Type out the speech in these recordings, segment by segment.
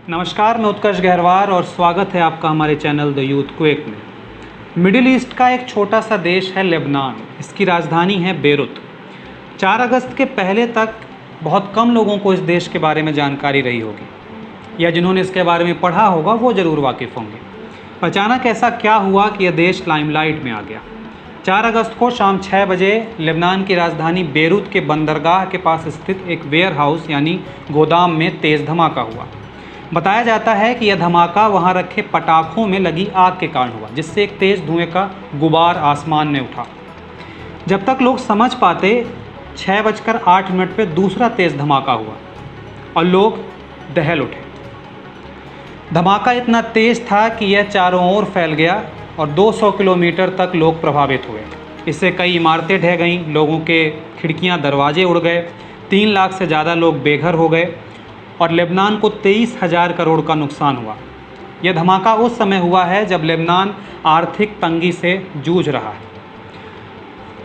नमस्कार, मैं उत्कर्ष गहरवार और स्वागत है आपका हमारे चैनल द यूथ क्वेक में। मिडिल ईस्ट का एक छोटा सा देश है लेबनान। इसकी राजधानी है बेरूत। 4 अगस्त के पहले तक बहुत कम लोगों को इस देश के बारे में जानकारी रही होगी, या जिन्होंने इसके बारे में पढ़ा होगा वो ज़रूर वाकिफ़ होंगे। अचानक ऐसा क्या हुआ कि यह देश लाइमलाइट में आ गया। 4 अगस्त को शाम 6 बजे लेबनान की राजधानी बेरूत के बंदरगाह के पास स्थित एक वेयर हाउस यानी गोदाम में तेज़ धमाका हुआ। बताया जाता है कि यह धमाका वहां रखे पटाखों में लगी आग के कारण हुआ, जिससे एक तेज़ धुएं का गुबार आसमान में उठा। जब तक लोग समझ पाते 6:08 पे दूसरा तेज़ धमाका हुआ और लोग दहल उठे। धमाका इतना तेज़ था कि यह चारों ओर फैल गया और 200 किलोमीटर तक लोग प्रभावित हुए। इससे कई इमारतें ढह गईं, लोगों के खिड़कियां दरवाजे उड़ गए, 3 लाख से ज़्यादा लोग बेघर हो गए और लेबनान को 23,000 करोड़ का नुकसान हुआ। यह धमाका उस समय हुआ है जब लेबनान आर्थिक तंगी से जूझ रहा है।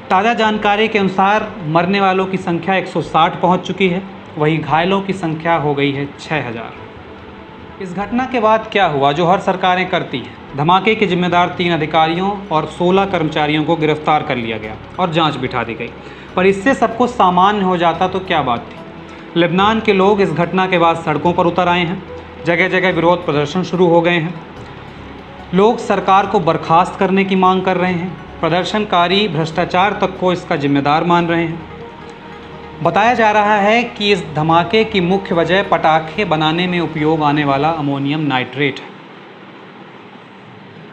ताज़ा जानकारी के अनुसार मरने वालों की संख्या 160 पहुंच चुकी है, वहीं घायलों की संख्या हो गई है 6,000। इस घटना के बाद क्या हुआ जो हर सरकारें करती हैं? धमाके के जिम्मेदार 3 अधिकारियों और 16 कर्मचारियों को गिरफ्तार कर लिया गया और जांच बिठा दी गई। पर इससे सब कुछ सामान्य हो जाता तो क्या बात थी। लेबनान के लोग इस घटना के बाद सड़कों पर उतर आए हैं। जगह जगह विरोध प्रदर्शन शुरू हो गए हैं। लोग सरकार को बर्खास्त करने की मांग कर रहे हैं। प्रदर्शनकारी भ्रष्टाचार तक को इसका जिम्मेदार मान रहे हैं। बताया जा रहा है कि इस धमाके की मुख्य वजह पटाखे बनाने में उपयोग आने वाला अमोनियम नाइट्रेट है।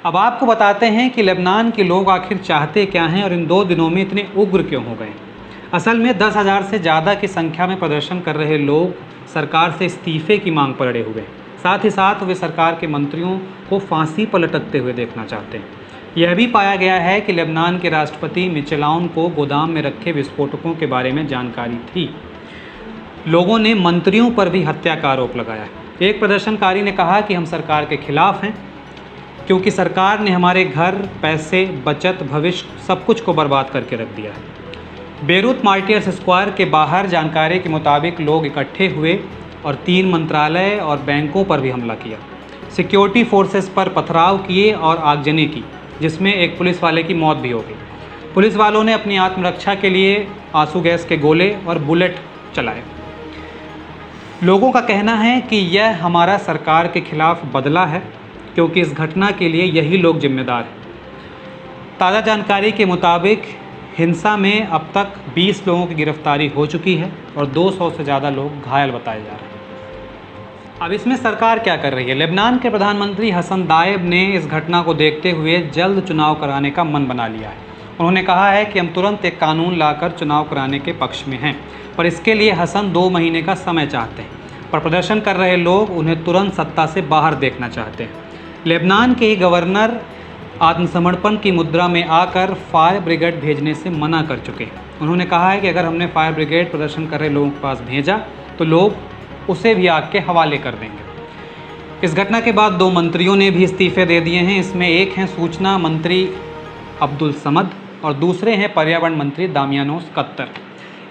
अब आपको बताते हैं कि लेबनान के लोग आखिर चाहते क्या हैं और इन 2 दिनों में इतने उग्र क्यों हो गए। असल में 10,000 से ज़्यादा की संख्या में प्रदर्शन कर रहे लोग सरकार से इस्तीफ़े की मांग पर अड़े हुए हैं। साथ ही साथ वे सरकार के मंत्रियों को फांसी पर लटकते हुए देखना चाहते हैं। यह भी पाया गया है कि लेबनान के राष्ट्रपति मिचेलाउन को गोदाम में रखे विस्फोटकों के बारे में जानकारी थी। लोगों ने मंत्रियों पर भी हत्या का आरोप लगाया है। एक प्रदर्शनकारी ने कहा कि हम सरकार के खिलाफ हैं क्योंकि सरकार ने हमारे घर, पैसे, बचत, भविष्य सब कुछ को बर्बाद करके रख दिया है। बेरूत मार्टियर्स स्क्वायर के बाहर जानकारी के मुताबिक लोग इकट्ठे हुए और 3 मंत्रालय और बैंकों पर भी हमला किया। सिक्योरिटी फोर्सेस पर पथराव किए और आगजनी की, जिसमें एक पुलिस वाले की मौत भी हो गई। पुलिस वालों ने अपनी आत्मरक्षा के लिए आंसू गैस के गोले और बुलेट चलाए। लोगों का कहना है कि यह हमारा सरकार के खिलाफ बदला है, क्योंकि इस घटना के लिए यही लोग जिम्मेदार हैं। ताज़ा जानकारी के मुताबिक हिंसा में अब तक 20 लोगों की गिरफ्तारी हो चुकी है और 200 से ज़्यादा लोग घायल बताए जा रहे हैं। अब इसमें सरकार क्या कर रही है? लेबनान के प्रधानमंत्री हसन दायब ने इस घटना को देखते हुए जल्द चुनाव कराने का मन बना लिया है। उन्होंने कहा है कि हम तुरंत एक कानून लाकर चुनाव कराने के पक्ष में हैं, पर इसके लिए हसन 2 महीने का समय चाहते हैं। पर प्रदर्शन कर रहे लोग उन्हें तुरंत सत्ता से बाहर देखना चाहते हैं। लेबनान के गवर्नर आत्मसमर्पण की मुद्रा में आकर फायर ब्रिगेड भेजने से मना कर चुके हैं। उन्होंने कहा है कि अगर हमने फायर ब्रिगेड प्रदर्शन कर रहे लोगों के पास भेजा तो लोग उसे भी आग के हवाले कर देंगे। इस घटना के बाद 2 मंत्रियों ने भी इस्तीफे दे दिए हैं। इसमें एक हैं सूचना मंत्री अब्दुल समद और दूसरे हैं पर्यावरण मंत्री दामियानोस कत्तर।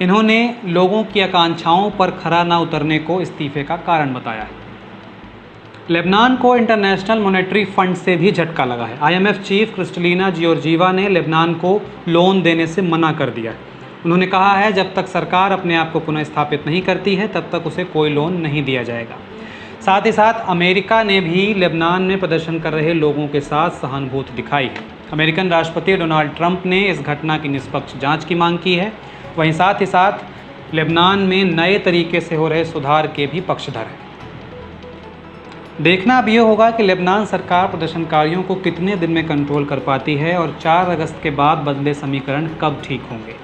इन्होंने लोगों की आकांक्षाओं पर खरा न उतरने को इस्तीफे का कारण बताया है। लेबनान को इंटरनेशनल मॉनेटरी फंड से भी झटका लगा है। IMF चीफ क्रिस्टलिना जियोर्जीवा ने लेबनान को लोन देने से मना कर दिया है। उन्होंने कहा है जब तक सरकार अपने आप को पुनः स्थापित नहीं करती है तब तक उसे कोई लोन नहीं दिया जाएगा। साथ ही साथ अमेरिका ने भी लेबनान में प्रदर्शन कर रहे लोगों के साथ सहानुभूति दिखाई है। अमेरिकन राष्ट्रपति डोनाल्ड ट्रंप ने इस घटना की निष्पक्ष जाँच की मांग की है। वहीं साथ ही साथ लेबनान में नए तरीके से हो रहे सुधार के भी पक्षधर हैं। देखना अब ये होगा कि लेबनान सरकार प्रदर्शनकारियों को कितने दिन में कंट्रोल कर पाती है और 4 अगस्त के बाद बदले समीकरण कब ठीक होंगे।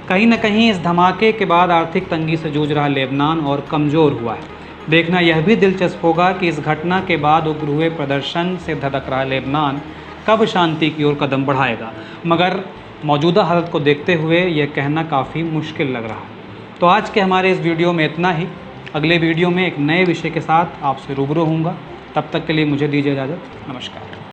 कहीं न कहीं इस धमाके के बाद आर्थिक तंगी से जूझ रहा लेबनान और कमज़ोर हुआ है। देखना यह भी दिलचस्प होगा कि इस घटना के बाद उग्र हुए प्रदर्शन से धधक रहा लेबनान कब शांति की ओर कदम बढ़ाएगा। मगर मौजूदा हालत को देखते हुए यह कहना काफ़ी मुश्किल लग रहा है। तो आज के हमारे इस वीडियो में इतना ही। अगले वीडियो में एक नए विषय के साथ आपसे रूबरू होऊंगा। तब तक के लिए मुझे दीजिए इजाज़त। नमस्कार।